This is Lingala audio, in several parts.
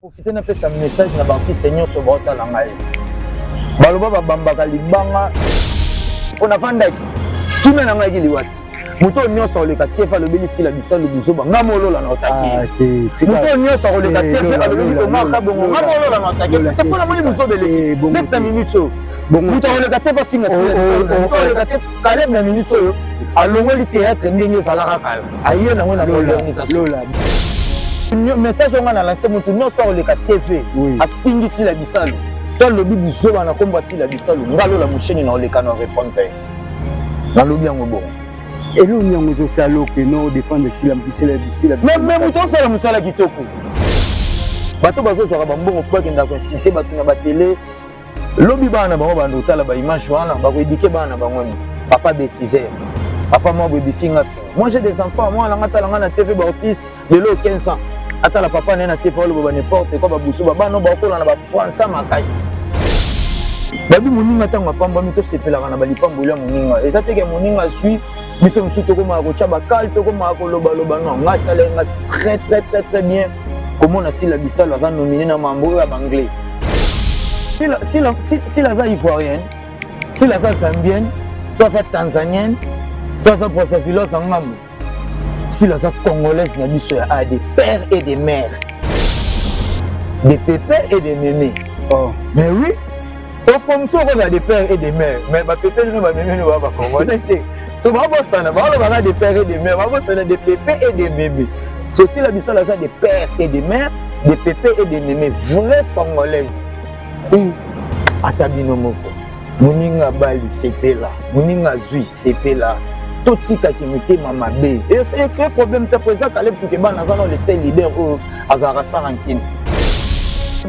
profiter na pesa message na artiste nyonso baotala ngai baloba babambaka libanga mpona vandaki kimia na ngai kiliwati moto nyonso akoleka tefe alobeli sila bisalo bizoba nga molola na otaki moto nyonso akoleka tefe alobeli tongaka bongo nga molola na otaki te mpona moni bozobeleki pesa minute oyo moto akoleka tefe afinga sila tefe kaleb na minute oyo alongoli théâtre ndenge ezalaka kala aye nango na modernisation message onga na lancé moto nyonso akoleka tv afingi sila bisalo to lobi bizoba na kombo sila bisalo ngalola mosheni na oleka na répondre na lobi yango bongo elo nyango zo saloke no défendre sila bisala même moto sala musala kitoko bato bazozwaka bambongo po akenda koinsulter bato na batele lobi bana bango bando otala ba image wana bakoedike bana bango papa bêtiseur papa moi boy bifinga finga moi j'ai des enfants moi langa talanga na tv bautiste de l'eau 15 ans atala papa na tv olo ba n'importe quoi ba busu ba bana ba kola na ba français makasi babi moninga tanga pamba mito sepelaka na balipambo ya moninga eza teke moninga sui biso msu to koma ko chaba kal to koma ko loba loba non nga salenga très bien comment na sila bisalo aza nominé na mambo ya anglais sila za ivoirienne sila za zambienne toi za tanzanienne toi za brazzaville za ngambo sila za congolaise na biso ya des pères et des mères des pépés et des mémés oh mais oui au pomso ko za des pères et des mères mais ba pépé no ba mémé no ba congolais te so ba bosana ba lo ba des pères et des mères ba bosana des pépés et des mémés so sila biso la za des pères et des mères des pépés et des mémés vraies congolaises atabino moko moninga bali sepela moninga zui sepela totika ki mutema mabe et c'est créer problème te présent Caleb tout ke bana zana le seul leader o azara sarankine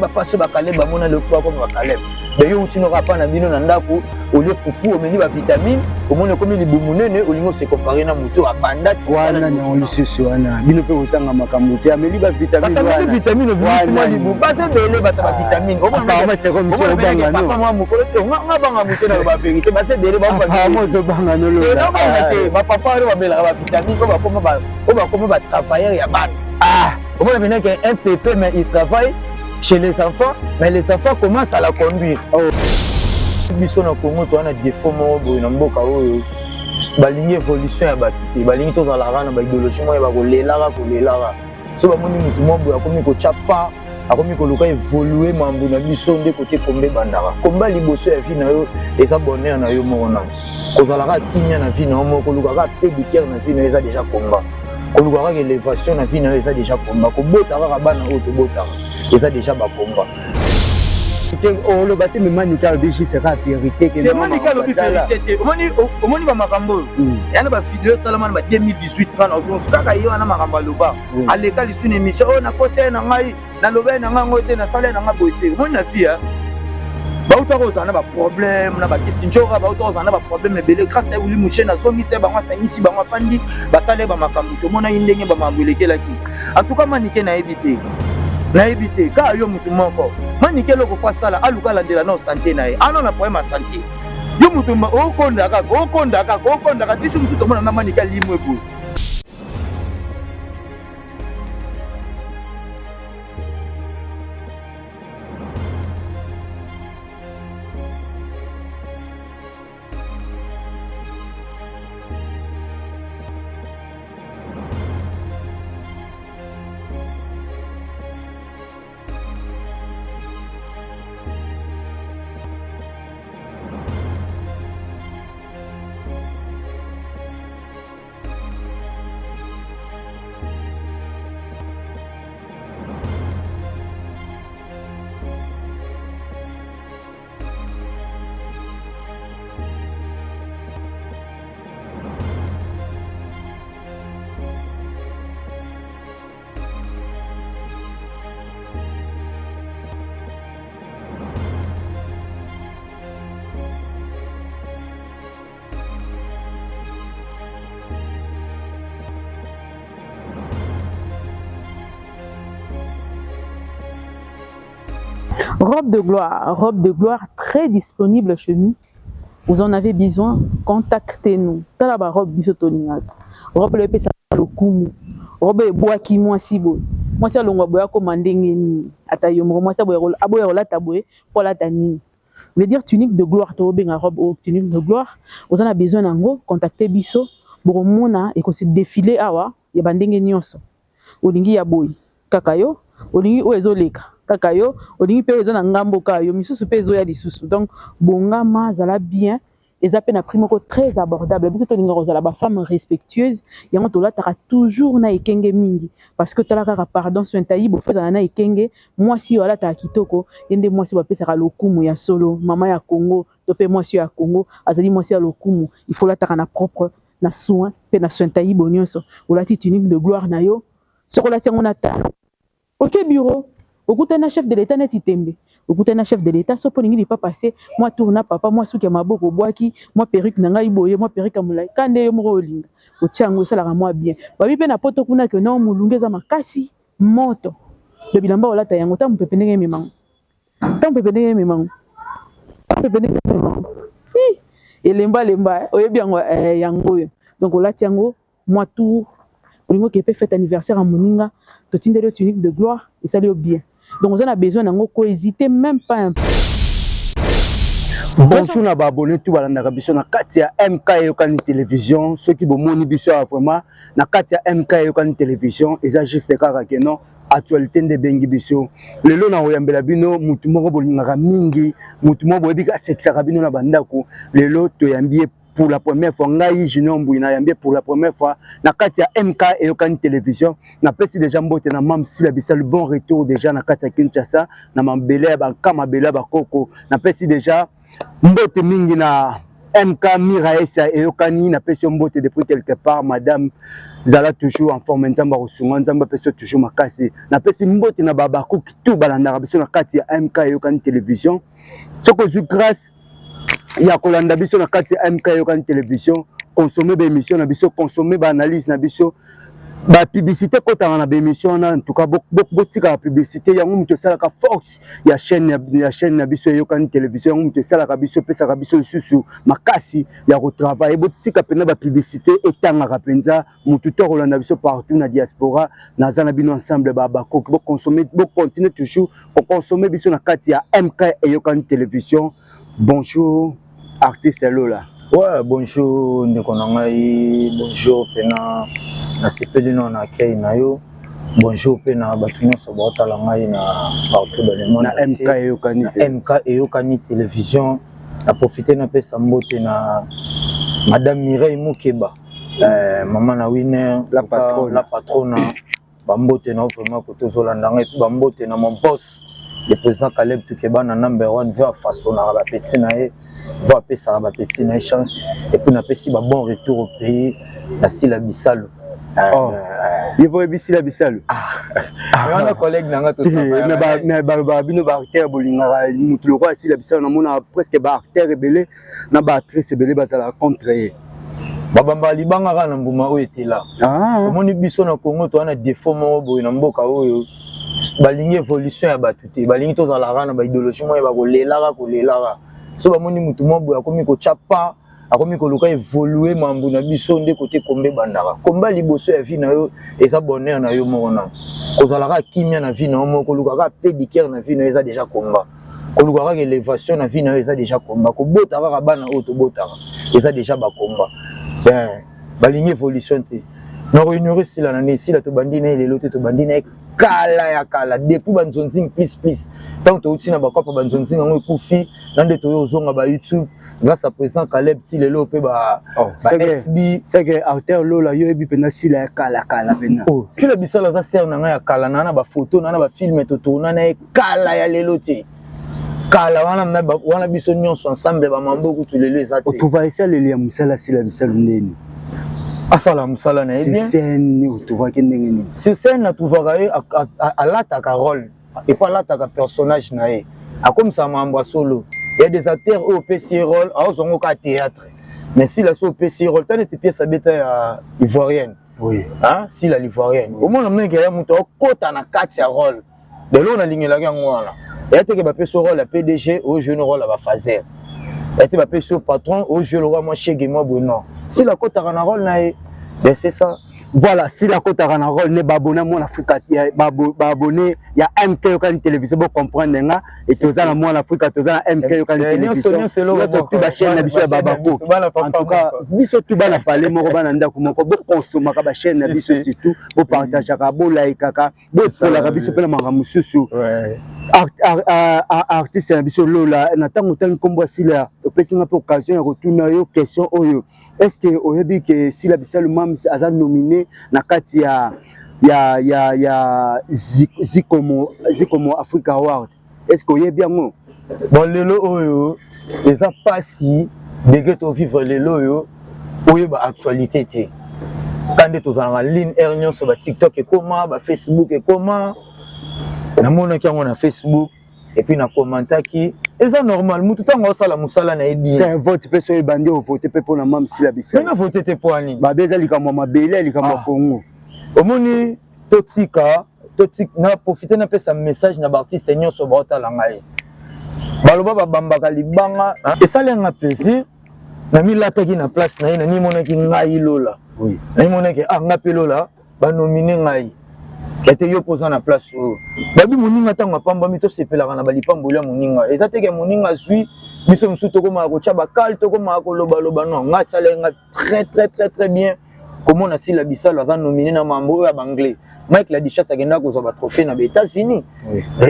ba passe ba Caleb ba mona le quoi comme ba Caleb de yo utino rapa na bino na ndako au lieu fufu o meni ba vitamine au mona comme libumu nene o lingo se comparer na muto abanda wana na olususu wana bino pe osanga makambo te ameli ba vitamine wana parce que vitamine visi mo libu base bele bata ba vitamine o mona ba c'est comme ça banga no papa moi mukolo te nga banga muto na ba vérité base bele ba ba mo zo banga no lo ba papa ba mela ba vitamine o ba koma ba travailleur ya bana au mona maintenant que un pépé mais il travaille chez les enfants, mais les enfants commencent à la conduire. Biso na Congo to na défaut mo boy na mboka oyo balingi évolution ya batuti balingi to za la rana ba idéologie mo ya ba ko lela so ba moni mutu mo boy akomi ko chapa akomi ko luka évoluer mambo na biso nde côté kombe bandaka komba liboso ya vie na yo eza bonheur na yo mo na ko za la kimia na vie na mo ko luka ka pédicure na vie na eza déjà komba ko luka ka élévation na vie na eza déjà komba ko bota ka bana o to bota eza déjà ba komba oh le bâtiment mais manika bichi sera vérité que non manika le vérité omoni ba makambo yana ba vidéo salama na 2018 kana osukaka yo na makambo loba aleka lisune émission oh na conseil na ngai na loba na ngai ngote na sala na ngai boite omoni na fia ba utako za na ba problème na ba kisinjora ba utako za na ba problème belé grâce à Wili Mouché na zomi se ba ngwa sangisi ba ngwa fandi ba sale ba makambo to mona indenge ba mambolekela ki en tout cas manike na ebité naibité ka yo mutu moko manike loko fa sala aluka landela na santé na ye ano na problème ya santé yo mutu okonda kaka tisu mutu tomona na manike limwe boye. Robe de gloire très disponible chez nous. Vous en avez besoin, contactez-nous. Talaba robe bisotoninga. Robe le pesa le kumu. Robe bois qui moi si bon. Moi ça longa boya commandé ngeni. ata yo mo mwasi aboye la taboué pour la tanine veut dire tunique de gloire to benga robe ou tunique de gloire vous en a besoin nango contacter biso pour mona et ko se défiler awa ya bandenge nyonso olingi ya boy kaka yo olingi o ezoleka kaka yo olingi pe eza na ngambo ka yo misusu pe ezo ya lisusu donc bongama zala bien eza pe na prix moko très abordable biso tolinga kozala ba femme respectueuse yango tolataka toujours na ekenge mingi parce que tala kaka pardon so ntayi bo fazala na ekenge mwasi yo alata kitoko yende mwasi bapesaka lokumu ya solo mama ya Congo to pe mwasi ya Congo azali mwasi ya lokumu il faut lataka na propre na soin pe na soin tayi bonyoso olati tunique de gloire na yo sokola tiango na ta OK bureau okutana chef de l'état neti tembe okutana chef de l'état so polingi pas passer moi tourna papa moi suki maboko boaki moi perruque na ngai boye moi perruque amulai kande yo moko olinga otiango sala moi bien babi pe na poto kuna ke non mulungeza makasi moto de bilamba olata yango ta mpepe ndenge mimango ta mpepe ndenge mimango mpepe ndenge mimango elemba lemba oyebi yango yango donc olati yango moi tour olingo ke pe fête anniversaire à moninga totinde le tunique de gloire et ça lui bien donc on a besoin d'en hésiter même pas un peu. Bonjour na ba abonné tout balanda biso na kati ya MK Yokani télévision ceux qui bomoni biso vraiment na kati ya MK Yokani télévision eza juste kaka que non actualité de bengi biso lelo na oyambela bino mutu moko bolingaka mingi mutu moko boyebi ka sexaka bino na bandako lelo toyambie pour la première fois ngai Junior Mbouina yambie pour la première fois na kati ya MK Yokani télévision na pesi déjà mbote na mam sila bisa le bon retour déjà na kati ya Kinshasa na mambele ba kama bela ba koko na pesi déjà mbote mingi na MK Miraesa Yokani na pesi mbote depuis quelque part madame zala toujours en forme nzamba kosunga nzamba pesi toujours makasi na pesi mbote na baba ko kitu balanda biso na kati ya MK Yokani télévision soko zu grâce ya kolanda biso na kati ya MK Yokani télévision consommer ba émission na biso consommer ba analyse na biso ba publicité kotanga na ba émission na en tout cas botika publicité yango muto salaka force ya chaîne na biso Yokani télévision yango muto salaka biso pesa ka biso susu makasi ya ko travailler botika pena ba publicité etanga ka penza muto to kolanda biso partout na diaspora na zana bino ensemble ba ko consommer continuer toujours ko consommer biso na kati ya MK Yokani télévision. Bonjour artiste Lola. Ouais, bonjour Nikonangai, bonjour Pena na sepeli non na kei na yo. Bonjour Pena batuno so bota la ngai na partout dans le monde. Na MK Yokani. MK Yokani télévision. Na profiter na pesa mbote na Madame Mireille Mukeba. Maman na winner la patronne. Bambote na vraiment ko tozolanda ngai bambote na mon boss. Le président Caleb Tukeba na number 1 veut façonner la petite nae va appeler ça la petite nae chance et puis na pesi ba bon retour au pays na Sila Bissalo il faut Sila Bissalo on a collègue nanga to mais ba bino ba acteur bolinga mutu loko Sila Bissalo na mona presque ba acteur belé na ba actrice belé ba za contre babamba libanga kana mbuma o etela omoni biso na Congo to ana défaut mo boy na mboka oyo balingi évolution ya batuté balingi tozalaka na ba idéologie moya ba kolelaka so bamoni mutu mobo akomi ko chapa akomi ko luka évoluer mambu na biso nde côté kombe bandaka komba liboso ya vie na yo eza bonheur na yo mona kozalaka kimia na vie na yo moko lukaka pédicure na vie na yo eza déjà komba kolukaka élévation na vie na yo eza déjà komba ko botaka ka bana oto botaka eza déjà ba komba ben balingi évolution te na ko ignorer sila na sila to bandina ile lote to bandina kala ya kala depuis banzonzing plus tant to utina ba kopa banzonzing ngo ekufi nande to yo zonga ba YouTube grâce à président Caleb si lelo pe ba SB c'est que auteur Lola yo ebi pena sila ya kala pena sila bisala za ser na nga ya kala na ba photo na ba film to tourna na kala ya lelo te kala wana biso nyonso ensemble ba mambo ku tulelo ezati tu va essayer le lien musala sila bisalo ndeni asala musala na bien scène tu vois que ndengeni c'est scène na trouvera à lata ka rôle et pas lata ka personnage na e a comme ça mambo solo il y a des acteurs au PC rôle à zongo ka théâtre mais si la so PC rôle tane ti pièce abeta ivoirienne oui hein si la ivoirienne au moins na ngaya muto kota na kati ya rôle de l'on a lingela ka ngwana et te ke ba PC rôle la PDG au jeune rôle ba fazer et te ba PC patron au jeune rôle moi chez moi bon si la kota na rôle na ben c'est ça voilà si la côte à rôle ne babona mon Afrique ya babonné ya MK kan télévision pour comprendre nga et tous dans mon Afrique tous dans MK kan télévision tout ba chaîne na biso ya babako en tout cas biso tout ba na parler moko bana ndako moko bo consommer ka ba chaîne na biso surtout bo partager ka bo like ka bo sola ka biso pe na manga mususu artiste na biso lola na tango kombo sila opesi nga occasion ya retourner yo question oyo est-ce que oyebi que si la bisalo mam aza nominé na kati ya Zikomo Africa Award est-ce que oyebi yango bon lelo oyo eza pasi deke to vivre lelo oyo ba actualité te quand to za ligne ernion sur ba TikTok et comment ba Facebook et comment na mona ki yango na Facebook et puis na commenter qui c'est normal mutu tango sala musala na ebi c'est vote pe so ebandi o voter pe pona mam si la bisalo na voter te po ani ba beza likamo mabele likamo Congo omoni totika na profiter na pesa message na artiste nyonso bota la ngai baloba babambaka libanga esalenga plaisir na milataki na place na ye na nimonaki ngai lola na nimonaki ngape lola ba nominer ngai kete yo posa na place oyo babi moninga ntango apambami tosepelaka na balipamboli ya moninga eza teke moninga zwi biso mosusu tokomaka kotya bakale tokomaka kolobaloba non ngai esalenga très bien komona sila bisalo aza nomine na mambo oyo ya banglais Mike Ladichas akendaka kozwa batrophée na baétats-unis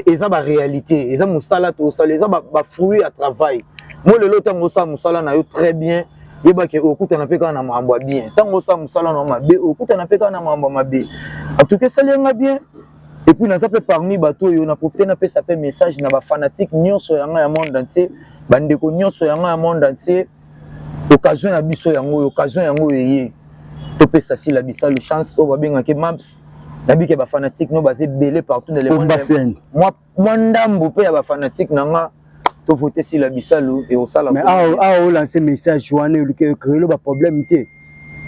eza baréalité eza mosala tosala eza bafruit ya travail mo lelo ntango osala mosala na yo très bien yebake okutana mpe kaka na makambo ya bien ntango osala mosala na mabe okutana mpe kaka na makambo ya mabe en tout cas esalenga bien et puis naza mpe parmi bato oyo na profite napesa mpe message na bafanatique nyonso yanga ya monde entier bandeko nyonso yanga ya monde entier occasion ya biso yango oyo occasion yango eye topesa sila bisalo chance oyo babengaki maps nabike bafanatique no baza ebele partout dans le monde mwa ndambo mpe ya bafanatique nanga to voter si la bisalo et au sala mais a lancer message wana que créer le problème té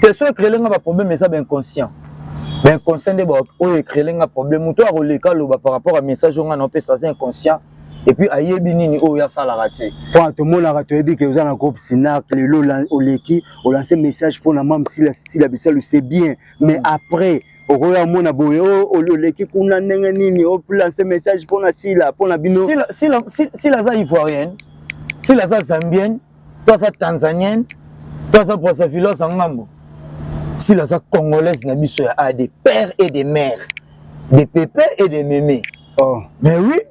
question créer le problème mais ça ben inconscient de o créer le problème to a releka lo par rapport à message on a ça c'est inconscient et puis ayebi nini o ya sala raté pour tout monde a to que vous en groupe Sinac le oleki o lancer message pour la même si la bisalo c'est bien mais après okoya mona boyo oleki kuna ndenge nini o lancer message pour na sila pour na bino sila za ivoirienne sila za zambienne toi za tanzanienne toi za brazzaville za ngambo sila za congolaise na biso ya des pères et des mères des pépés et des mémés mais oui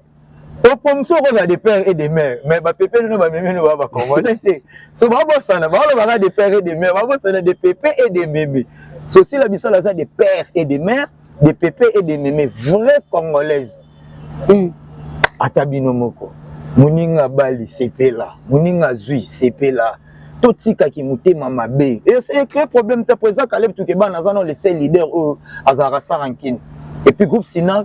au pomso ko des pères et des mères mais ba pépé no ba mémé no ba congolais te so ba bosana ba des pères et des mères ba bosana des pépés et des mémés. C'est aussi la bisala a des pères et des mères, des pépés et des mémés, vraies congolaises. Atabino moko, muninga bali sepe là, muninga zui sepe là, totika ki mute mama be. Et c'est créé problème ta présent Caleb Toukeba nazano le seul leader au Azara Sarankin. Et puis groupe Sina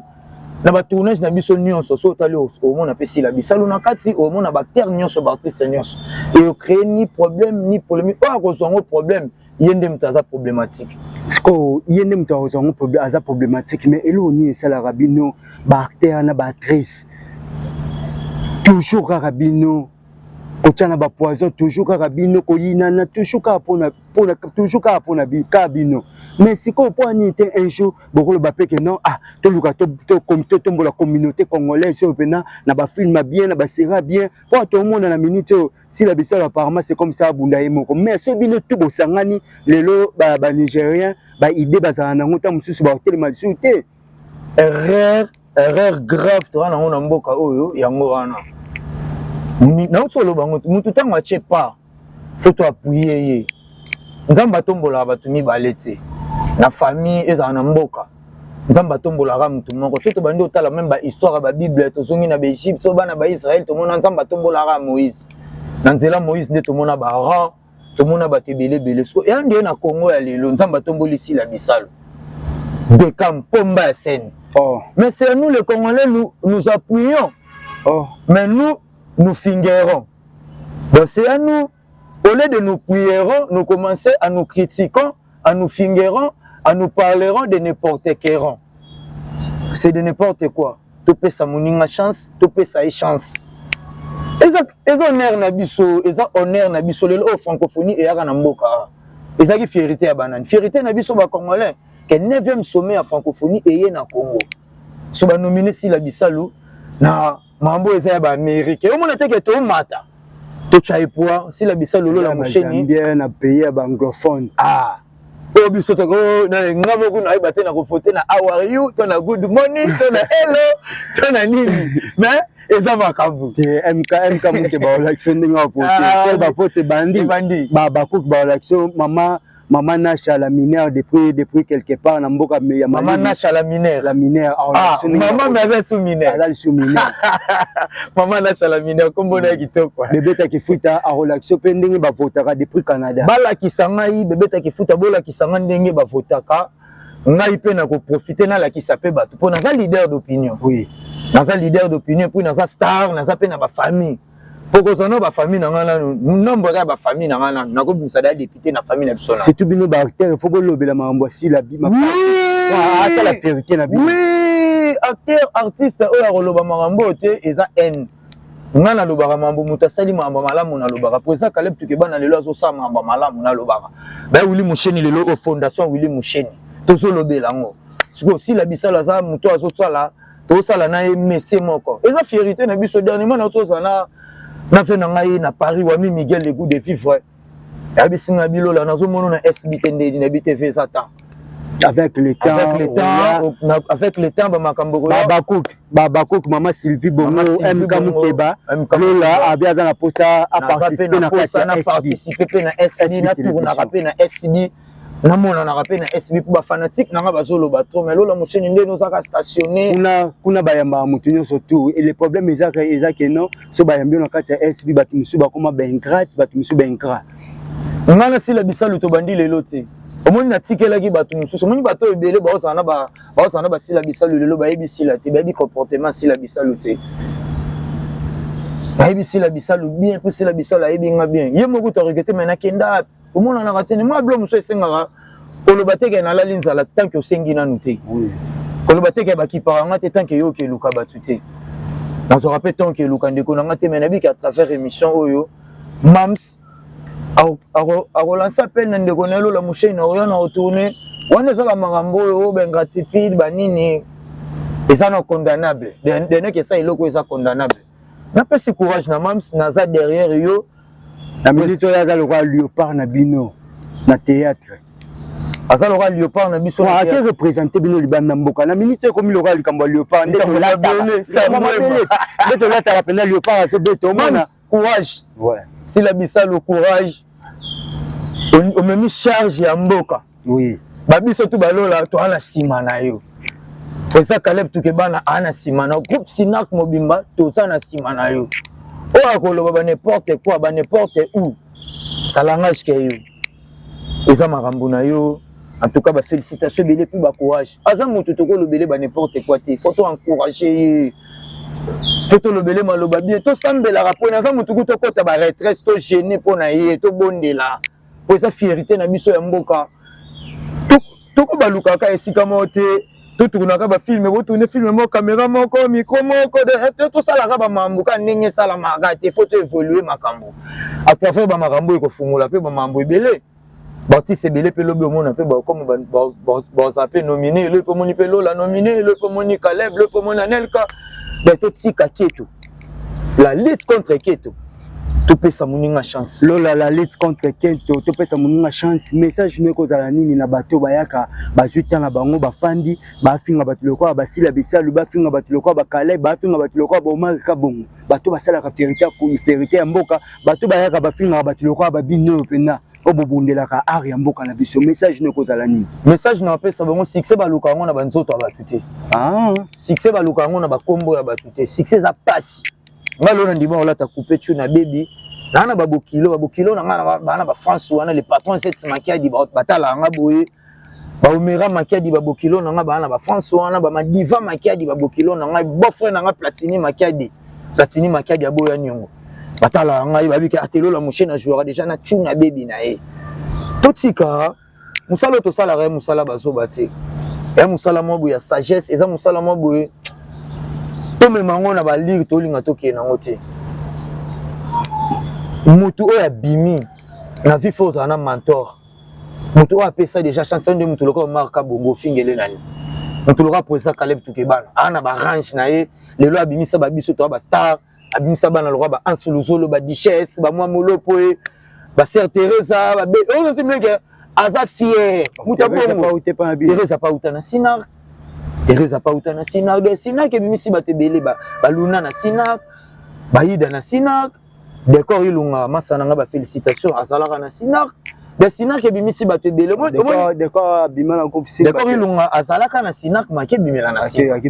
na ba tournage na biso nyonso so tali au monde apesi la bisalo na kati au monde ba terre nyonso baptiste nyonso. Et créé ni problème ni polémique, pas un problème. Yende mutaza problématique. Sko yende mutaza problématique mais elo ni sala rabino ba acteur na ba actrice toujours rabino kochana ba poison toujours rabino koyina na toujours ka pona toujours ka pona bi kabino mais si ko poni te un jour bokolo ba peke non to luka to comité tombo la communauté congolaise so pena na ba film bien na ba série bien pour tout le monde na minute si la bisalo apparemment c'est comme ça bunda yemoko mais so bino tout bosangani lelo ba nigérien ba idée bazana nango ta mususu ba hotel malisute erreur grave to na ngona mboka oyo yango wana na utolo bango mutu tango ache pas faut to appuyer ye nzamba tombola batu mibale te na famille eza na mboka nzamba tombola ka mutu moko soto bandi otala même ba histoire ba bible to zongi na Égypte so bana ba Israël to mona nzamba tombola ka Moïse na nzela Moïse nde to mona ba ran to mona ba tebele bele so ya ndie na Congo ya lelo nzamba tomboli si la bisalo de Kampomba scène mais c'est nous les Congolais nous appuyons mais nous fingerons donc c'est à nous au lieu de nous prierons nous commencer à nous critiquer à nous fingerons à nous parlerons de n'importe quel rang c'est de n'importe quoi tout peut ça moninga chance tout peut ça chance eza honneur na biso eza honneur na biso lelo francophonie et ya na mboka eza ki fierté ya banane fierté na biso ba congolais que 9e sommet à francophonie et na Congo so ba nominé Sila Bissalu na mambo eza ba Amérique au monde que to mata to chai poa Sila Bissalu la mosheni bien na pays anglophone o biso to na ngamo kuna ai batena ko foter na how are you to na good morning to na hello to na nini mais eza makambu MK muke ba election ndinga foter ba foter bandi ba cook ba election maman Nacha la minère depuis quelque part na mboka ya maman Nacha la minère maman mais sous minère maman Nacha la minère comme na kitoko bébé ta kifuta a relaxo pe ndenge ba votaka depuis Canada bala kisanga yi bébé ta kifuta bola kisanga ndenge ba votaka ngai pe na ko profiter na la kisape bato pour naza leader d'opinion oui naza leader d'opinion pour naza star naza pe na ba famille poko zono ba famille na ngana nombre ya ba famille na ngana na ko bimisa da député na famille na bisona c'est tout bino ba acteur faut bolobela mambo si la bi ma ata la vérité na bi oui acteur artiste oyo akoloba makambo te eza n ngana lobaka mambo muta sali mambo malamu na lobaka président Caleb Tukeba lelo azo sa mambo malamu na lobaka ba Willy Musheni lelo au fondation Willy Musheni tozo lobela ngo siko si la bisala za muto azo tsala to sala na métier moko eza fierté na biso dernièrement na toza na fait na ngai na Paris wami Miguel le goût de vivre ya bisinga bilola nazo mono na SBT ndedi na BTV sata avec le temps ba makambo baba cook maman Sylvie Bongo MK Mukeba lola abia za na posa a participer na SB na tourna rapé na SB na mona na rapé na SB pour ba fanatique na nga bazolo ba trop mais lola mosheni ndé nous aka stationner kuna bayamba mutunyo surtout et le problème est que non so bayambi na kati ya SB batu musu ba koma ba ingrate batu musu ba ingrat ngana Sila Bissalu to bandi lelo te omoni na tikelaki bato mususu omoni bato ebele baosana ba Sila Bissalu lelo bayebi Sila te bayebi comportement Sila Bissalu te bayebi Sila Bissalu bien po Sila Bissalu ayebi nga bien ye moko to regretter mais na kenda omona na ratene moi blo muso esengaka koloba te ke na lali nzala tant que osengi nanu te koloba te ke bakiparanga te tant que yo keluka bato te nazoka pe tant que eluka ndeko nanga te mais nayebi à travers émission oyo mams a relancé appel na ndeko na lola Musheni na oyo na retourner wana ezala makambo oyo bengratitude banini eza na condamnable dene que ça eloko eza condamnable na pesi courage na mams naza derrière yo na minute oyo aza lokola léopard na bino na théâtre aza lokola léopard na biso ake représenter bino libanda na mboka na minute okomi lokola likambo ya léopard nde tolataka pena léopard azobeta omona courage Sila Bissalu courage omemi charge ya mboka oui babiso tu balola to ana sima na yo président Caleb Tukeba ana sima na groupe Sinak Mobimba to za na sima na yo o akoloba ba n'importe quoi ba n'importe où ça langage ke yo eza makambo na yo en tout cas ba félicitations belé puis ba courage aza moto to ko lobele ba n'importe quoi te faut encourager faut lobele maloba bien to sambela rapport na za moto ko to kota ba retraite to gêner pona ye to bondela pour sa fierté na biso ya mboka to ko baluka ka esika mote to tournaka ba film bo tourner film mo caméra moko micro moko de to sala ka ba mambo ka ndenge sala magate faut évoluer makambo à travers ba makambo ko fungula pe ba mambo ebele bati se belé pe lobe mona pe ba comme ba zapé nominé le pe moni pe lola nominé le pe moni Caleb le pe moni Nelka mais to tika keto la lutte contre keto to pesa muninga chance lola la lutte contre keto to pesa muninga chance message ne ko zala nini na bato bayaka bazuta na bango bafandi bafinga bato lokola ba Sila Bissalu bafinga bato lokola ba Caleb bafinga bato lokola ba Omar Kabongo bato basala ka fierté ya mboka bato bayaka bafinga bato lokola ba bino pena obobundelaka art ya mboka na biso message ne ko zala nini message na pesa bango succès baluka ngo na banzoto ya bato te succès baluka ngo na bakombo ya bato te succès za pasi ngalo na ndima olata couper tu na baby na ba bokilo na ngana bana ba France wana le patron cette makiadi batala nga boye ba omera makiadi ba bokilo na nga bana ba France wana ba madiva makiadi ba bokilo na nga beau-frère na nga Platini makiadi aboya nyongo batala nga babika atelo la Musheni na jouera déjà na tu na baby na e totika musala to sala re musala bazo bati ya musala mobu ya sagesse eza musala mobu to memango na ba lire to linga to ke nango te mutu oya bimi na vie faut na mentor moto a pesa déjà chanson de moto loko marka bongo fingele nani moto loko posa Caleb Tukebana ana ba range na ye lelo abimisa ba biso to ba star abimisa bana loko ba Ansuluzolo ba Duchesse ba mwa molopo e ba Sœur Teresa ba on se mleke aza fier moto bongo Teresa pa utana sinar Teresa pa utana sinar de sinar ke bimisi ba tebele ba luna na sinar ba ida na sinar décor ilunga masana nga ba félicitations azalaka na sinar de sinar ke bimisi ba tebele décor bimana ko pisi décor ilunga azalaka na sinar ma ke bimela na sinar ke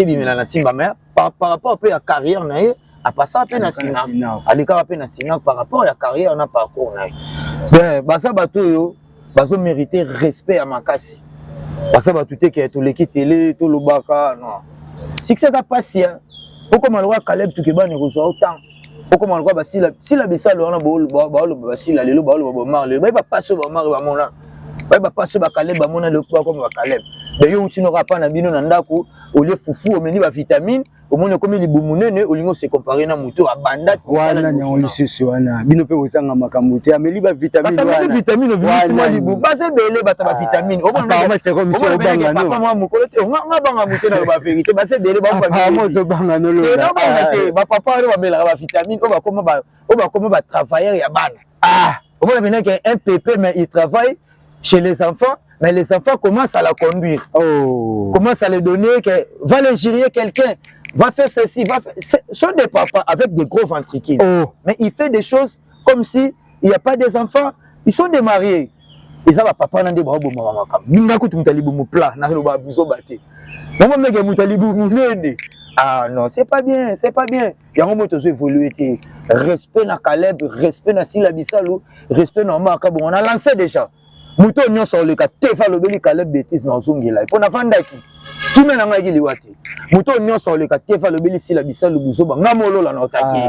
bimela na simba mais par rapport à carrière na ye a passé à peine na sinar alika à peine na sinar par rapport à carrière na parcours na ye ben basa bato yo bazo mériter respect à makasi basa bato te ke to leki télé to lobaka non succès ka passi pourquoi malwa Caleb Tukebana ko zo autant pourquoi malwa basila sila bisalo wana ba basila lelo ba marle ba passo ba marle ba mona ba passo ba Caleb ba mona le quoi comme ba Caleb de yo utino ka pa na bino na ndako au lieu fufu omeni ba vitamine au monde comme libumunene olingo se comparer na muto abanda wana nyango lisusu wana bino pe ozanga makambo te ameli ba vitamine wana parce que vitamine visi mo libu base bele bata ba vitamine o bona c'est comme si obanga no papa moi mukolo te nga banga muto na ba vérité base bele ba ba mo zo banga no lo ba papa ro ba mela ba vitamine o ba koma ba travailleur ya bana o bona bien que un pépé mais il travaille chez les enfants mais les enfants commencent à la conduire commencent à les donner que va l'injurier quelqu'un va faire ceci, va faire... Ce sont des papas avec des gros ventricules. Mais il fait des choses comme si il n'y a pas des enfants. Ils sont des mariés. Ils ont papa dans des bras. Ah non, c'est pas bien, c'est pas bien. Il y a un moment où tu évolué. Respect na Caleb, respect na Sila Bissalo, respect na Omar Kabou. On a lancé déjà. Mouton nyon sur le cas, tefa le beli Caleb bêtise dans Zongela. Pour na vandaki. Qui mène à Gili Wati? Mouton nyon sur le cas, tefa le beli Sila Bissalo Bouzoba. Ngamolo la notaki.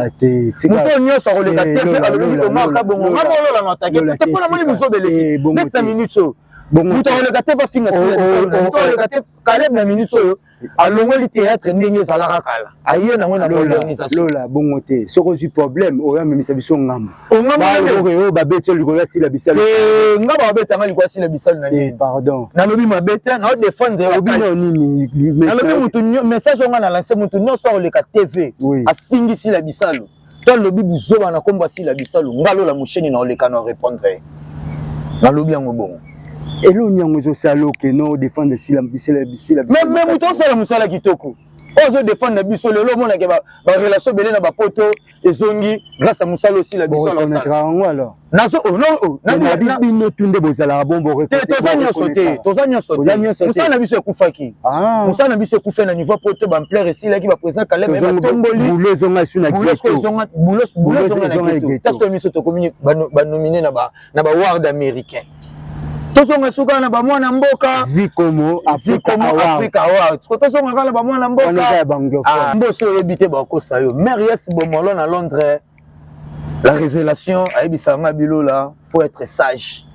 Mouton nyon sur le cas, tefa le beli Omar Kabou. Ngamolo la notaki. T'es pas la monnaie Bouzoba beleki. Next 5 minutes. Mouton le cas, tefa finga Sila Bissalo. Mouton le cas, Caleb na minutes. Alongo li théâtre ndenge zalaka kala aye nango na organisation lola bongo te soko du problème oya memisa biso ngamba ngamba ba beto likola Sila Bissalo ngamba ba beta ngali kwa Sila Bissalo na nini pardon na lobi ma beta na défendre obino nini na lobi mutu message nga na lancer mutu nyonso le ka TV afingi Sila Bissalo to lobi buzoba na komba Sila Bissalo ngalo la musheni na oleka na répondre na lobi yango bongo et l'on y a un salaud qui non défendre Sila Bissalo. Mais mouton ça la musala kitoko. Ozo défendre na biso le lomo na ke ba relation belé na ba poto ezongi grâce à musala aussi la biso na ça. Alors. Nazo non na bino tunde bozala bombo te tozanya sauté. Musala na biso ekufaki. Musala na biso ekufa na niveau poto ba plaire ici là qui va présent Caleb ba tomboli. Boulos zonga suna ghetto. Boulos zonga na ghetto. Parce que miso to communique ba nominé na ba award américain. Tozonga suka na ba mwana mboka Zikomo Africa Award tozonga kala ba mwana mboka mboso ebité ba kosa yo Marius Bomolo na Londres la révélation ayebisa nga bilola faut être sage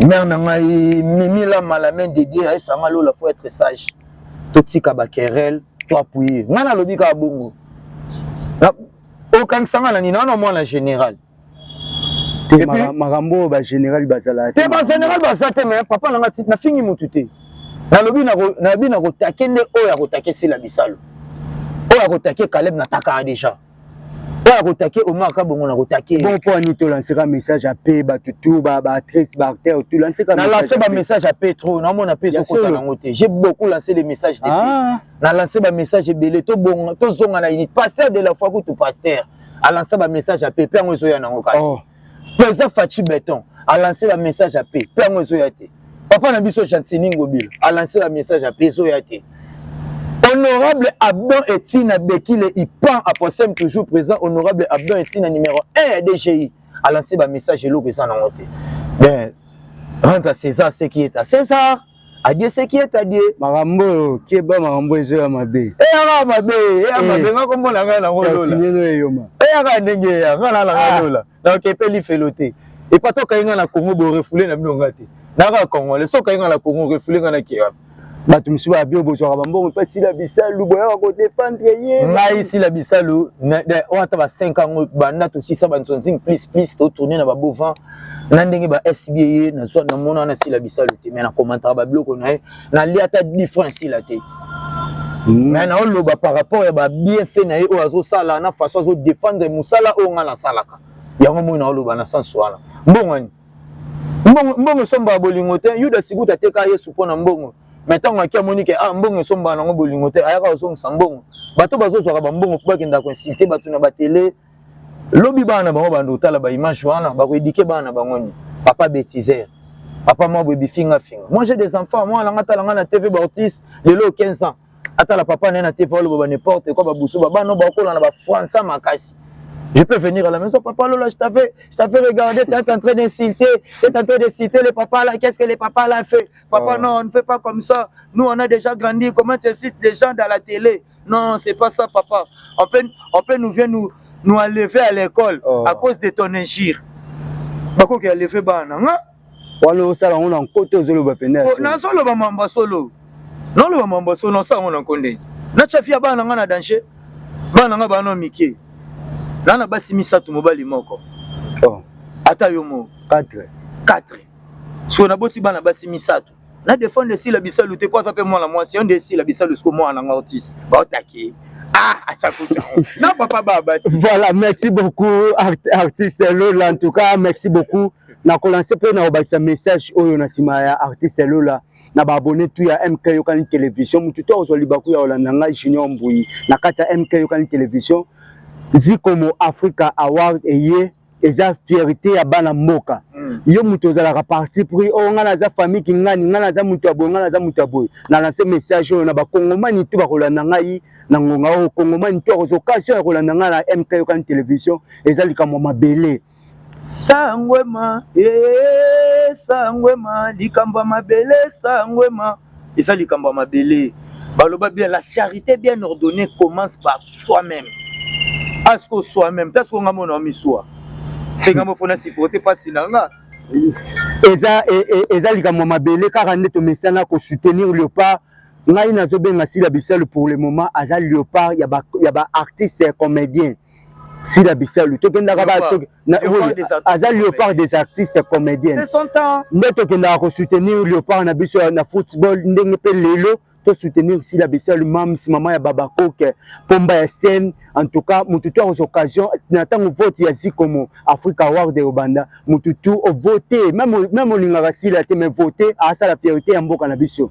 mère na ngai mimi la malamin de Dieu ayebisa nga lola faut être sage totika ba querelle to appuyer nga na lobi ka bongo aucun sanga na ni na mwana général makambo ba général bazala te ba général bazate mais papa nanga type na fingi mutu te na lobi na ko takende oya ko take Sila Bissalo oya ko take Caleb na taka déjà oya ko take Omar Kabongo na ko take bon pour ni to lancer un message à paix ba tutu ba actrice ba acteur tu lancer na lancer ba message à paix trop na mona paix so kota nango te j'ai beaucoup lancé des messages de paix na lancer ba message belé to bon to zonga na unité pasteur de la foi que tout pasteur a lancé ba message à paix pe ngo so ya nango ka Président Fachi Béton a lancé un message à paix. Papa Nabiso Chantini Ngobile a lancé un message à paix. Honorable Abdon Etina Bekile, il prend à Possem toujours présent. Honorable Abdon Etina numéro 1 à DGI a lancé un message et l'eau que ça n'a monté. Ben, rentre à César ce qui est à César. À Dieu ce qui est à Dieu. Marambo, qui est bas Marambo et Zoya Mabé. Eh, Mabé, comment on a gagné la rôle là? Donc il peut lui féloter et pas toi quand il y a la Congo bo refoulé na bilongate na ka Congo les so quand il y a la Congo refoulé na ki ba tumsu ba bio bo zwa bambo pas Sila Bissalo boya ko défendre ye ngai Sila Bissalo na o ata ba 5 ans banda to 600 bansonzing plus to tourner na ba bovant na ndenge ba SBA na soit na mona na sila bisalo te mais na commentaire ba bloko na na liata différence la te mais na oloba par rapport ya ba bien fait na o azo sala na façon azo défendre musala o nga la salaka yango mo na oloba na sens wala mbongani mbongo somba bolingo te yuda sikuta te ka yesu pona mbongo maintenant on a monique ah mbongo somba na ngo bolingo te ayaka osong sambongo bato bazozwaka ba mbongo ko bakenda ko insulter bato na ba télé lobi bana bango bando tala ba image wana ba ko éduquer bana bango ni papa bêtiseur papa moi bobi finga moi j'ai des enfants moi la ngata la na TV Baptiste lelo 15 ans ata la papa na TV lo ba n'importe quoi ba busu ba bana ba ko na ba français makasi. Je peux venir à la maison, papa Lola, je t'avais regardé, tu es en train d'insulter, tu es en train d'insulter le papa là, qu'est-ce que le papa là fait? Papa, non, on ne fait pas comme ça, nous on a déjà grandi, comment tu incites les gens dans la télé? Non, c'est pas ça papa, on peut nous vient nous enlever à l'école à cause de ton injure. Bako qui a levé bana, hein? Walo sala on en côté aux lo ba pena. Na solo ba mamba solo. Non le mamba solo, non ça on en connaît. Na chafia bana ngana danger. Bana nga bana miki. Nana basi misatu mobali moko. Ata yomo 4. So na boti bana basi misatu. Na défendre si la bisalu te pas taper moi la moi si on décide la bisalu ce que moi en artiste. Ba otaki. Ah, achakuta. Non papa baba. Voilà, merci beaucoup artiste Lola en tout cas, merci beaucoup. Na commencer pe na obakisa message oyo na sima ya artiste Lola. Na ba abonné tout ya MK Yokani télévision mutu to ozoli baku ya Olanda nga Junior Mbuyi. Na kata MK Yokani télévision. Zikomo Africa Award eye eza fierté ya bana mboka yo mutu ozalaka parti pris o ngana za famille kingani ngana za mutu abo ngana za mutu abo na lancer message oyo na ba kongomani tu bakolanda ngai na ngonga o kongomani tu occasion ya kolanda ngai na MK Yokani télévision eza likambo mabele sangwema sangwema likambo mabele sangwema eza likambo mabele baloba bien la charité bien ordonnée commence par soi-même. Est-ce que soi-même, est-ce qu'on a mon ami soi? C'est comme on a supporté pas si langa. Eza likambo mabele car neto mesana ko soutenir Léopard. Ngai na zobenga si la bisel pour le moment aza Léopard ya ba artiste comédien. Si la bisel to kenda ka ba aza Léopard des artistes comédiens. C'est son temps. Neto kenda ko soutenir Léopard na biso na football ndenge pe lelo. To soutenir si la bessel mam si maman ya Babako pomba ya scène en tout cas mututu aux occasions n'attend vote ya Zikomo Africa Award de Obanda mututu au voter même olinga si la te mais voter à ça la priorité ya mboka na biso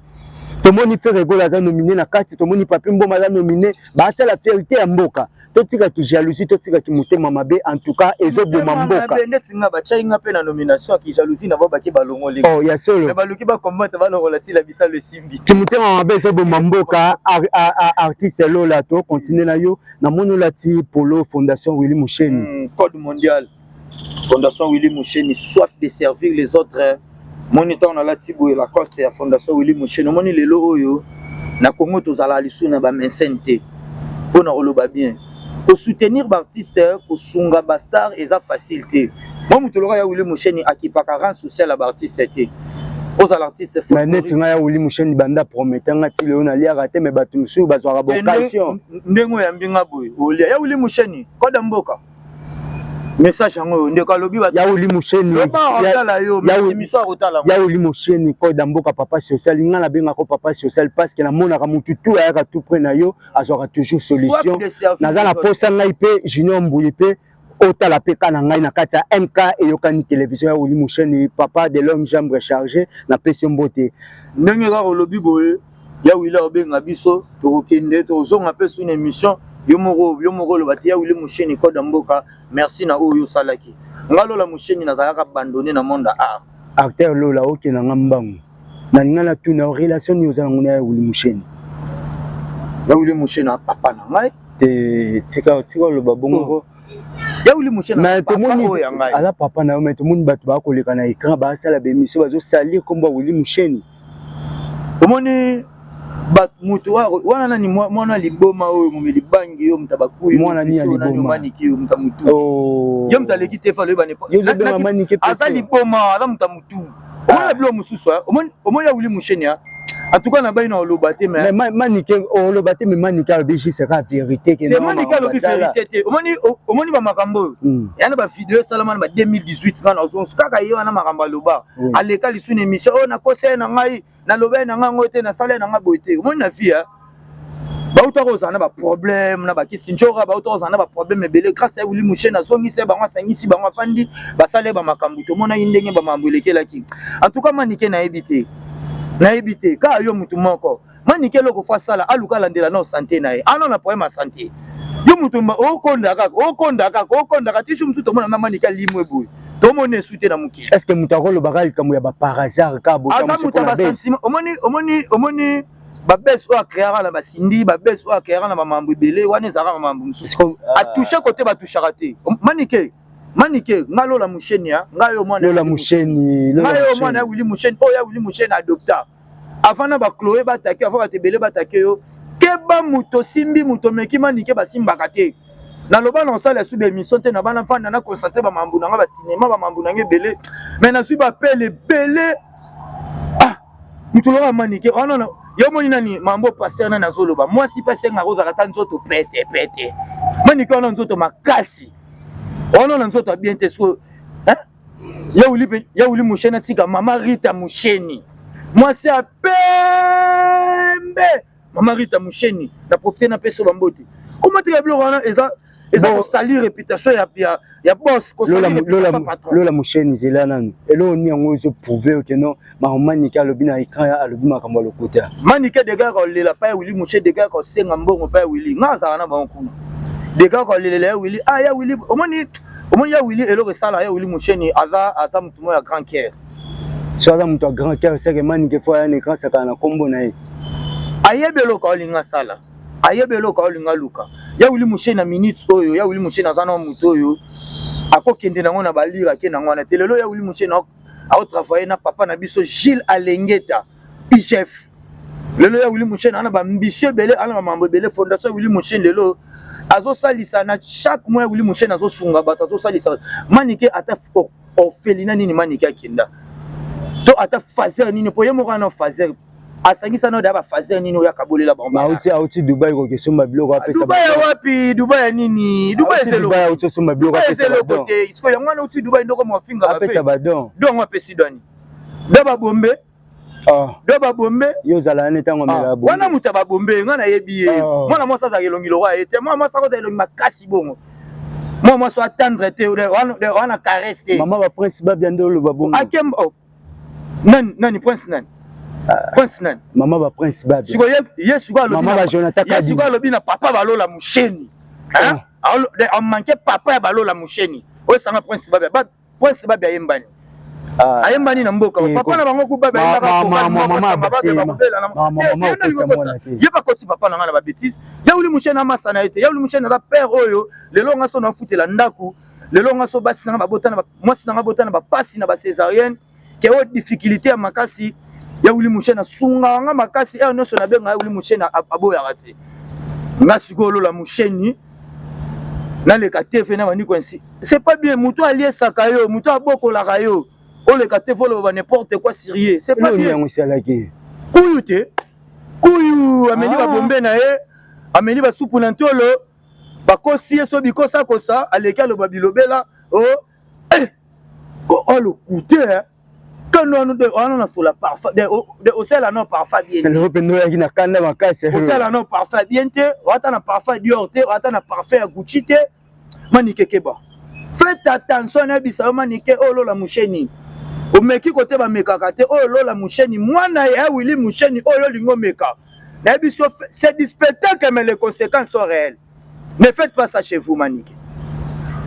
to moni fait rigolo za nominé na kati to moni papi mboma za nominé ba ça la priorité ya mboka to tika ki jalousie to tika ki mutema mabe en tout cas ezo boma mboka ndetinga ba chainga pe na nomination ki jalousie na ba ki balongo lingi oh ya solo mais baluki ba combattre ba longola si la bisa le simbi ki mutema mabe ezo boma mboka artiste Lola to continuer na yo na mono lati polo fondation Willy Moucheni code mondial fondation Willy Moucheni soif de servir les autres moniteur na lati boye la coste ya fondation Willy Moucheni moni lelo oyo na Congo tozala lisu na ba mensente pona oloba bien pour soutenir l'artiste pour sunga bastar eza facilité moi mutoloka ya Willy Moucheni akipaka rang social à l'artiste té aux l'artiste mais net nga ya Willy Moucheni banda prometanga ti leo na lia raté mais batu musu bazwaka vocation ndengo ya mbinga boy olia ya Willy Moucheni koda mboka message yango ndeko lobi ba ya Willy Moucheni ya Willy Moucheni koda mboka papa social nga na benga ko papa social parce que na mona ka mutu tout ayaka tout près na yo azwaka toujours solution na za na posa ngai pe Junior Mbuyi pe otala pe kana ngai na kati ya MK Yokani télévision ya Willy Moucheni papa de l'homme jambe rechargé na pesi mbote ndenge ka lobi boye ya Willy obenga biso to kende to zonga pe sur une émission yo moko lo batia Willy Moucheni koda mboka merci na oyo salaki ngalo la Moucheni na zalaka abandonné na monde art acteur Lola oke na ngambango na ngala tu na relation ni ozanga na Willy Moucheni ya Willy Moucheni na papa na ngai te tika lo babongo ya Willy Moucheni na papa oyo ngai ala papa na yo mais to moni bato ba koleka na écran ba sala be mission bazo salir kombo Willy Moucheni omoni bat mutu wana nani mwana liboma oyo mumeli bangi yo mtabakuyi mwana ni liboma maniki yo mtamutu yo mtaleki tefa lo bane yo maniki asa liboma ala mtamutu omona bilo mususu omoni ya Willy Moucheni En tout cas, na ba ina olobaté mais Maniké olobaté mais Maniké alobi c'est la vérité que non. Maniké alobi vérité. Omoni ba makambo. Yana ba vidéo salama ba 2018 kana ozonso kaka yo na makambo loba. Aleka lisu na émission na kose na ngai na lobe na ngai ngote na sala na ngai boité. Omoni na fia. Ba utako na ba problème na ba kisinjora ba utako na ba problème ebele grâce à Willy Mouché na zongi se bango sangisi bango fandi ba sale ba makambo to mona indenge ba mambuleke laki. En tout cas Maniké na ebité. Na ebité ka yo mutu moko Maniké loko fa sala aluka landela na santé na ye ana na problème santé yo mutu okonda kaka tishu mutu to mona na Maniké limwe boy to mona soute na mukili est-ce que mutu akolo bakali kamu ya ba par hasard ka bo asa mutu ba sentiment omoni ba beso a créera na ba sindi ba beso a créera na ba mambu belé wana ezaka mambu mususu a toucher côté ba toucher raté Maniké ngalo la musheni ya ngayo mwana la musheni ngayo mwana ya Willy Mouché oya Willy Mouché na adopta afana ba Chloé ba take afana ba tebele ba take yo keba muto simbi muto meki Maniké ba simbaka te na loba na sala sous émission te na bana fanda na concentrer ba mambu na ba cinéma ba mambu na belé mais na suis ba pele belé muto lo Maniké ono na yo moni nani mambo passer na zoloba moi si passer nga roza kata nzoto pete Maniké ono nzoto makasi ono na nzoto bien te so ya Willy Mouché na tika mama Rita Moucheni moi c'est à pembe mama Rita Moucheni na profiter na peso bambote o matika blo wana eza ko salir réputation ya boss ko salir réputation patron Lola Moucheni zela nanu elo ni yango zo prouver que non Maniké alobi na écran ya alobi makambo lokota Maniké de gars ko lela pa Willy Mouché de gars ko senga mbongo pa Willy ngaza na ba nkuna de gars ko lela Willy ya Willy omoni ya Willy elo ke sala ya Willy Mouché ni ata mutu mo ya grand cœur so aza mutu ya grand cœur c'est que Maniké fo ya écran saka na kombo na ye ayebelo ka olinga sala ayebelo ka olinga luka ya Willy Mouché na minutes oyo ya Willy Mouché na zana mutu oyo akokende nango na balira ke nango na telelo ya Willy Mouché na au travailler na papa na biso Gilles Alengeta chef lelo ya Willy Mouché na ba ambitieux belé ana mambo belé fondation Willy Mouché lelo azo salisa na chaque mois Willy Mouché na zo sunga bato azo salisa Maniké ata orphelinat nini Maniké akenda to ata fazer nini po yemo kana fazer asangisa no da ba fazer nini oya kabolela bamba auti Dubai ko kesomba biloko apesa Dubai wapi Dubai nini Dubai c'est Dubai auti somba biloko apesa côté isko yango na uti Dubai ndoko mo finga ba apesa badon donc apesi doni daba bombe do ba bombe yo zala ne tango mela bombe wana muta ba bombe ngana yebi mwana mwasa za kelongi lo wa ete mwana mwasa ko za kelongi makasi bongo mwana mwasa attendre te wana caresse te mama ba prince ba biando lo ba bongo akembo nani prince nani prince nani mama ba prince ba siko yesu ko mama ba Jonathan Kadi yesu ko lobi na papa balola musheni on manquait papa balola musheni o sanga prince ba yembani ayembani na mboka papa na bango kuba ba yeba koti papa na ngana ba bêtise ya Willy Mouché na masa na ete ya Willy Mouché na père oyo lelo ngaso na futela ndaku lelo ngaso basi na babotana mwasi na botana ba pasi na ba césarienne ke o difficulté ya makasi ya Willy Mouché na sunga nga makasi e no so na benga Willy Mouché na aboya kati nga sikolo la Moucheni na le katefe na bani kwensi c'est pas bien muto alié sakayo muto abokola kayo o le katefe lo ba n'importe quoi sérieux c'est pas bien kuyu ameni ba bombe na ye ameni ba supu na ntolo ba kosi eso bikosa kosa aleka lo babilobela le coûter quand nous on a sur la parfum de au sel non parfum bien le rependo ya kina kanda makasi au sel non parfum bien te ata na parfum Dior te ata na parfum Gucci te Maniké keba faites attention na bisa Maniké la Moucheni o meki côté ba mekaka te la Moucheni mwana ya Willy Moucheni lingo meka na biso c'est du spectacle mais les conséquences sont réelles ne faites pas ça chez vous Maniké.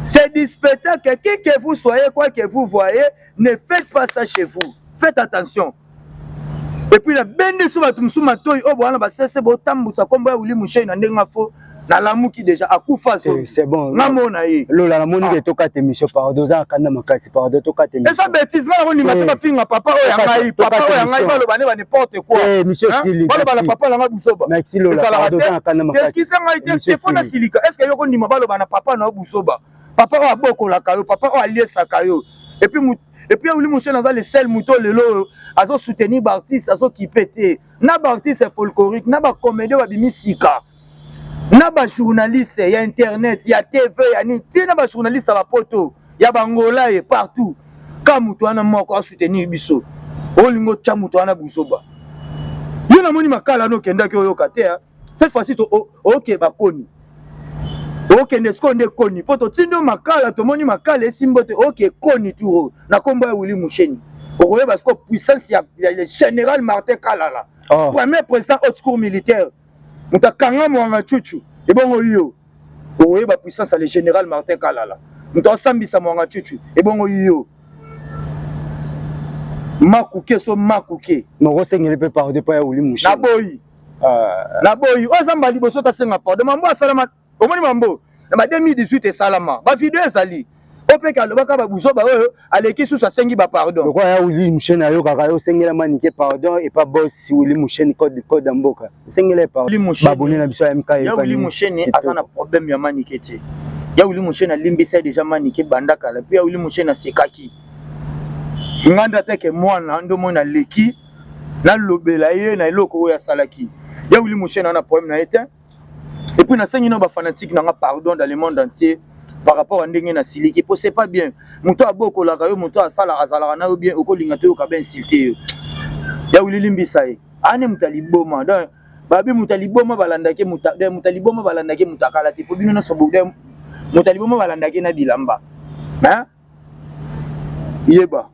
C'est du spectacle, qui que vous soyez, quoi que vous voyez, ne faites pas ça chez vous. Faites attention. Et puis la bende sous batum sous matoi, oh voilà, bah c'est bon, tambu ça comme Willy Mouché na ndenga fo na lamu qui déjà à coup face. C'est bon. Namona yi. Lola la moni to ka temission pardon za kanda makasi pardon to ka temission. Et ça bêtise là on y m'a pas finga papa o ya ngai papa o ya ngai ba lo bane ba n'importe quoi. Monsieur Sili. Ba lo ba la papa la busoba. Merci Lola pardon za kanda makasi. Qu'est-ce qui s'est été téléphone silika? Est-ce que yoko ndima ba lo ba na papa na busoba? Papa o aboko la kayo, papa o alié sakayo. Et puis Willy Mouché na za le seul mouton lelo azo soutenir ba artiste azo qui pété. na ba artiste folklorique na ba comédien ba bimisika na ba journaliste ya internet ya TV ya ni ti na ba journaliste ba poto ya bangola et partout ka mutu ana moko a soutenir biso olingo tcha mutu ana busoba yo na moni makala no kenda ki oyoka te cette fois-ci to OK ba koni OK nde koni poto tindo makala to moni makala esimbote OK koni tu na komba ya Willy Musheni okoye parce que puissance ya général Martin Kalala premier président haute cour militaire mutakanga mwanga chuchu ebongo yo okoye ba puissance ya le général Martin Kalala mutasambisa mwanga chuchu ebongo yo makuke so makuke noko sengele pe pardon pa ya Willy Musheni na boyi ozamba liboso ta senga pardon mambo asalama omoni mambo na 2018 esalama ba video ezali opeka alobaka babuzoba oyo aleki susu asengi ba pardon pourquoi ya Willy Musheni ayokaka yo sengela manike pardon et pas boss Willy Musheni code mboka sengela pardon baboni na biso ya MK ya Willy Musheni azana problème ya manike te ya Willy Musheni alimbisa déjà manike bandaka la puis ya Willy Musheni asekaki nganda teke mwana ndo mona leki na lobela ye na eloko oyo asalaki ya Willy Musheni ana problème na été et puis na sengi no ba fanatique na pardon dans le monde entier par rapport à ndenge na siliki po c'est pas bien muto aboko la kayo muto asala azala na bien okolinga to ka ben insulter ya Willy limbisa ye ane mutaliboma donc babi mutaliboma balandake mutaliboma balandake mutakala te po bino na sobude mutaliboma balandake na bilamba hein yeba.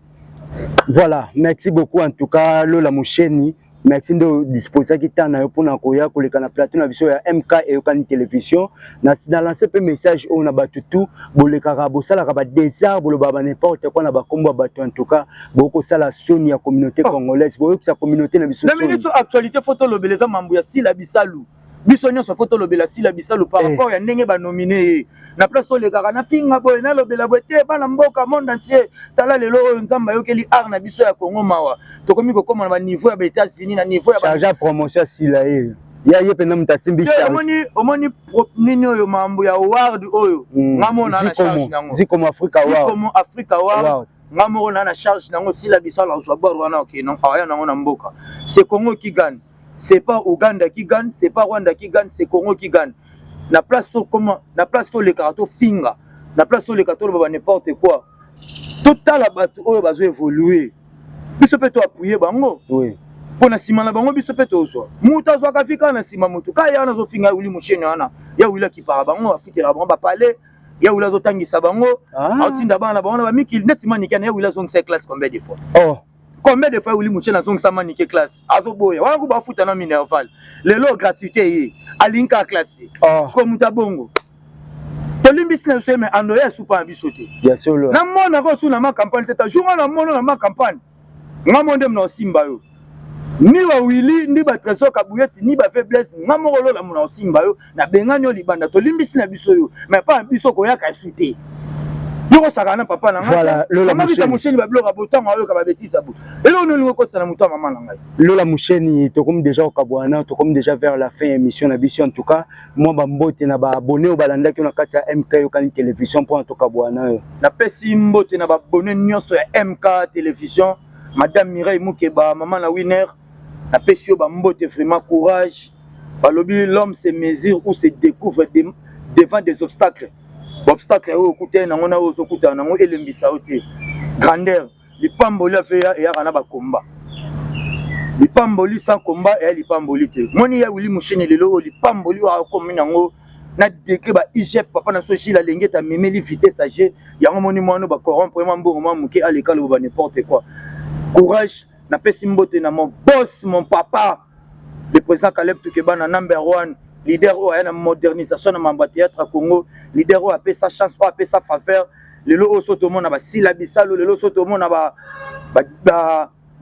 Voilà, merci beaucoup en tout cas Lola Musheni. Merci de disposer qui t'a na pour na koya ko le kana plateau na biso ya MK et kan télévision na lancer pe message on a batutu bolé karabo sala ka ba désert bolo ba n'importe quoi na ba kombo batu en tout cas boko sala soni ya communauté congolaise boko sa communauté na biso. La minute actualité photo lobeleza mambu ya Sila Bisalu biso nyo so photo lobela Sila Bisalu par rapport ya ndenge ba nominé na place to le kaka na finga boy na lobela bote bana mboka monde entier tala lelo nzamba yokeli art na biso ya Congo mawa to komi ko koma na niveau ya États-Unis na niveau ya charge promotion Sila ya pena mutasimbi charge omoni nini oyo mambo ya award oyo ngamona na charge nango zikomo Africa award zikomo Africa award ngamona na charge nango Sila Bisalu azwa bor wana OK non aya nango na mboka c'est Congo qui gagne c'est pas Ouganda qui gagne c'est pas Rwanda qui gagne c'est Congo qui gagne. Na place to comment na place to le carton finga na place to le carton ba n'importe quoi tout la bato oyo bazo évoluer biso pe to appuyer bango oui pona sima na bango biso pe to zo muta zo ka fika na sima mutu ka ya na zo finga Willy Musheni wana ya Willy ki para bango afitela bango ba parler ya Willy zo tangisa bango atinda bana bango ba miki net manika na ya Willy zo ngisa classe combien de fois combien de fois Willy Musheni na zo ngisa manike classe azo boya wana ko ba futa na Minerval lelo gratuité yi alinka classe ko muta bongo to limbisi na sema ando ya supa biso te bien sûr na mona ko suna ma campagne teta jour na mona na ma campagne ngamonde na simba yo ni wa Willy ni ba Trésor Kabuyeti ni ba faiblesse ngamoko lola mona simba yo na bengani yo libanda to limbisi na biso yo mais pas biso ko ya ka suite yoko sakana papa na ngai voilà Lola Musheni ba bloka botango ayo ka ba betisa bo elo no lingo kotsa na muto mama na ngai Lola Musheni to comme déjà au Kabwana to comme déjà vers la fin émission na biso en tout cas moi ba mbote na ba abonné au balanda ki na kati ya MK yo kan télévision pour en tout Kabwana na pesi mbote na ba abonné nyonso ya MK télévision madame Mireille Mukeba maman na winner na pesi yo ba mbote vraiment courage balobi l'homme se mesure ou se découvre devant des obstacles obstacle oyo kuté na ngona ozo kuta na ngo elembisa ote grandeur lipamboli afeya ya kana ba komba lipamboli sans combat et lipamboli te moni ya Willy Musheni lelo lipamboli wa komi nango na décret ba IGF papa na sochi la lengeta memeli vitesse age ya moni mwana ba corrompre mambo muke à l'école ba n'importe quoi courage na pesi mbote na mon boss mon papa le président Caleb Tukeba na number 1 leader o ya na modernisation na mamba théâtre à Congo leader o a fait sa chance o a fait sa faveur lelo o soto mona ba Sila Bisalu lelo soto mona ba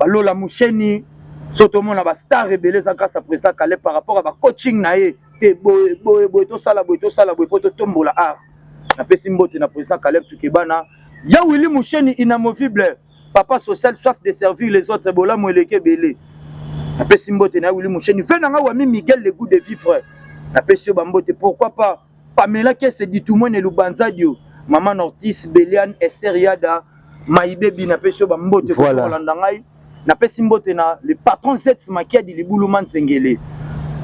Lola Musheni soto mona ba star rebelle ça grâce à président Caleb par rapport à ba coaching na ye te boy to sala boy poto tombola art na pesi mbote na président Caleb Tukeba na ya Willy Musheni inamovible papa social soif de servir les autres bola moeleke belé na pesi mbote na Willy Musheni fait na wa Miguel le goût de vivre na pesi bambote pourquoi pas Pamela Kese dit tout monde Lubanza dio maman Ortiz Belian Esther Yada Maïbe Bina pesi bambote pour Landangai na pesi mbote na le patron Z Makiadi Libuluman Sengele.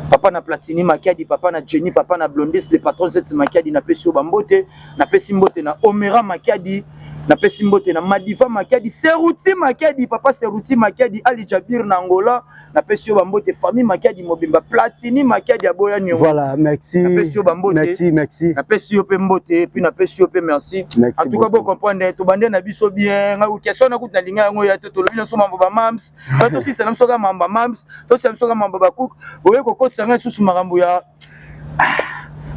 Papa na Platini Makiadi, papa na Jenny, papa na Blondis, le patron Z Makiadi na pesi Bambote, na pesi mbote na Omera Makiadi, na pesi mbote na Madiva Makiadi, Seruti Makiadi, papa Seruti Makiadi, Ali Jabir na Angola, na pesi Bambote, famille Makiadi Mobimba, Platini Makiadi Aboya Nyongo. Voilà, merci. Na pesi Bambote, merci. na pesi Mbote, puis na pesi merci. En tout cas, vous comprenez, tout bandé na biso bien, ou question na kuta linga ngo ya to lobina so mamba mams, to si salam soga mamba mams, to si salam soga mamba bakuk, oye ko sanga susu makambo ya.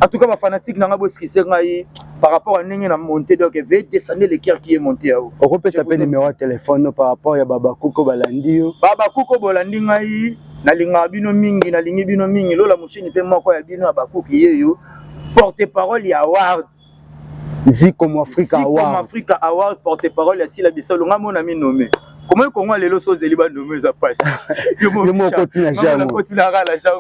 En tout cas, ma fanatique n'a pas ce qui s'est par rapport à Nengi na monté, donc veuillez descendre le cœur qui est monté à vous. On peut s'appeler numéro de téléphone par rapport à Baba Kuko Balandi. Baba Kuko Balandi ngai na linga bino mingi na lingi bino mingi lola mushini pe moko ya bino abakuki yeyo porte-parole ya award Ziko mo Africa Award. Ziko mo Africa Award porte-parole ya Sila Bisolo ngamo na mi nommé. Comment qu'on va les losos zeliba nommé ça passe. Yo mo continue jamais.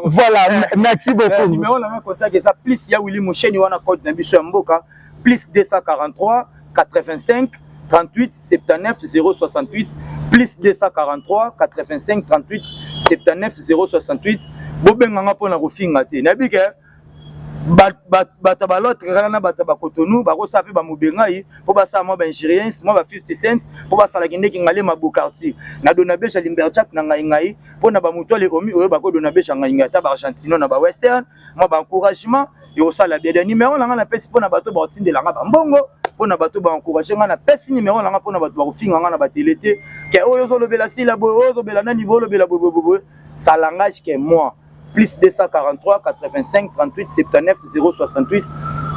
Voilà, merci beaucoup. Numéro la main contact ça plus ya Willy Musheni wana code na biso ya mboka plus 243 85 38 79 068 plus 243 85 38 79 068 bobenganga pona kofinga te nabike bata balotre kana na bata bakotonu bakosa pe ba mobengai po basa mo ba injuriens mo ba 50 cents po basa la kinde kingale mabukarti na dona besha limberjack na ngai pona ba mutole omi oyo bako dona besha ngai ta ba argentino na ba western mo ba encouragement yo sala bien numéro la na pesi pona bato ba tindela nga mbongo pona bato ba encourager nga na pesi numéro la nga pona bato ba kofinga nga na ba telete ke oyo zo lobela sila bo oyo bela na niveau lobela bo ça langage que moi plus 243 85 38 79 068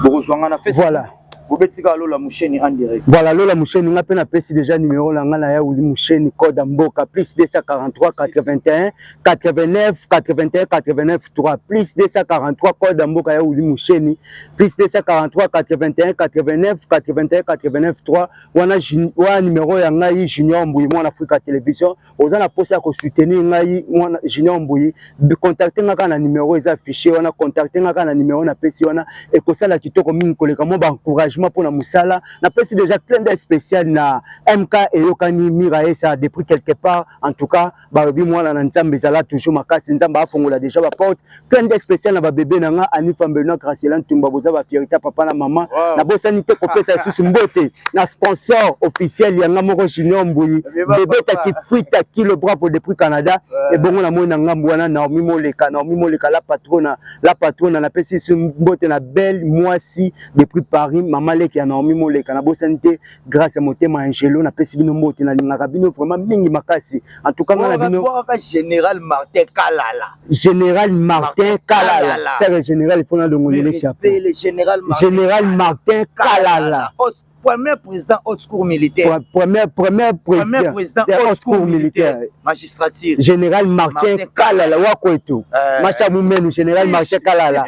Borozwanga na Facebook. Voilà. Bobetika Lola Musheni en direct. Voilà, Lola Musheni nga pe na pesi déjà numéro la nga na ya Willy Musheni code mboka plus 243 81 89 81 89 3 plus 243 code mboka ya Willy Musheni plus 243 81 89 81 89 3 wana numéro ya ngai Junior Mbuyi mwana Africa Télévision oza na poste ya ko soutenir ngai mwana Junior Mbuyi contacter nga na numéro eza affiché wana contacter nga na numéro na pesi wana e ko sala kitoko mingi koleka mo ba encouragement pour la musala na pesi déjà clin d'œil spécial na MK et Yokani Mirae ça depuis quelque part en tout cas barobi mwana na nzambe zala toujours makasi nzamba afongola déjà ba porte clin d'œil spécial na ba bébé na nga Ani Fambelona Gracielan Tumba boza ba fierté papa na maman na bosani te kopesa susu mbote na sponsor officiel ya nga moko Junior Mbuyi bébé ta ki fuita kilo bravo depuis Canada et bongo na mona ngambu wana Naomi Moleka la patronne na pesi susu mbote na belle moisi depuis Paris maman leki ya Naomi Moleka na bosani te grâce à motema Angelo na pesi bino mbote na lingaka bino vraiment mingi makasi en tout cas na bino Général Martin Kalala c'est le général il faut na longolele chapeau le général Martin Kalala premier président haute cour militaire premier président haute cour militaire magistrature général Martin Kalala wakwetu macha mumenu général Martin Kalala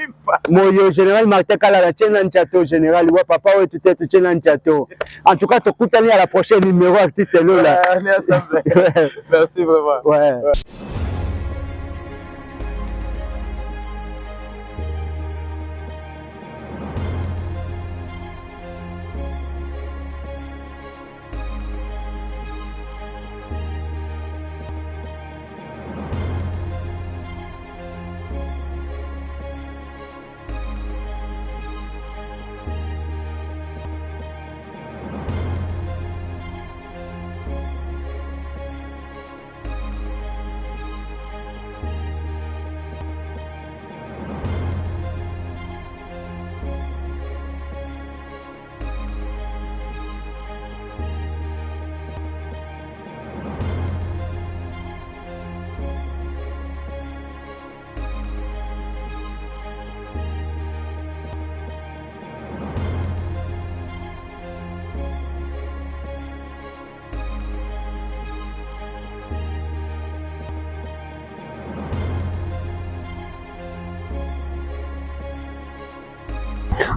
moyo général Martin Kalala tena nchato général wa papa wetu tetu tena nchato en tout cas tokutani à la prochaine numéro artiste Lola merci vraiment ouais.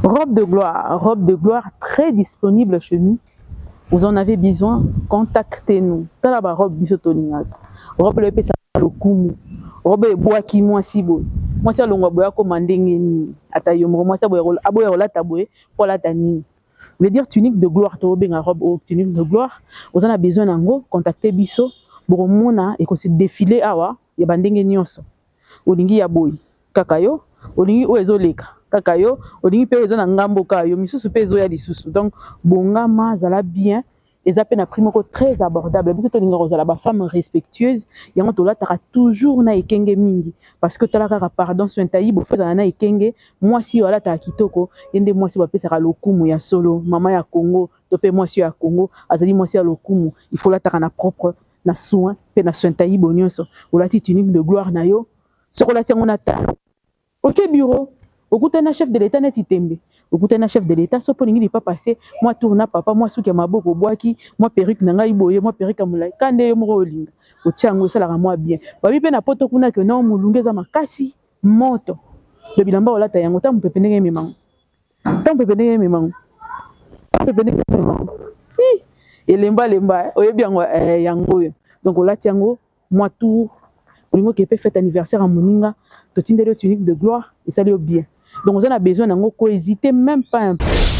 Robe de gloire très disponible chez nous. Vous en avez besoin, contactez-nous. Tala ba robe biso tolinga. Robe le pesa lokumu. Robe bois qui moi si bon. Moi ça longwa boya komandenge ni atayo moi ça boya aboya la taboué pour la tani. Veut dire tunique de gloire to benga robe tunique de gloire. Vous en avez besoin nango, contactez biso bokomona ekosi défilé awa ya bandenge nyonso olingi ya boyi kaka yo olingi oyo ezoleka kaka yo olingi pe eza na ngambo ka yo misusu pe ezoya lisusu donc bongama zala bien eza pe na prix moko très abordable biso tolinga kozala bafemme respectueuse yango tolataka toujours na ekenge mingi parce que tala kaka pardon so ntayi bofezala na ekenge mwasi oyo alataka kitoko ye nde mwasi bapesaka lokumu ya solo mama ya Congo to pe mwasi ya Congo azali mwasi ya lokumu il faut lataka na propre na soin pe na soin ntayi bo nyonso olati tunique de gloire na yo soko lati yango na talo ok bureau okutana chef de l'état neti tembe okutana chef de l'état so polingi li pas passer moi tourna papa moi suki maboko bwaki moi perruque na ngai boye moi perruque amulai kande yo moko olinga ochango esalaka moi bien babi pe na poto kuna ke non mulungeza makasi moto de bilamba olata yango ta mpepe ndenge memango ta mpepe ndenge memango mpepe ndenge memango elemba lemba oyebi yango yango donc olati yango moi tour olingo ke pe fête anniversaire à moninga totindeli tunique de gloire et ça lui bien donc on a besoin d'ango ko hésiter même pas un peu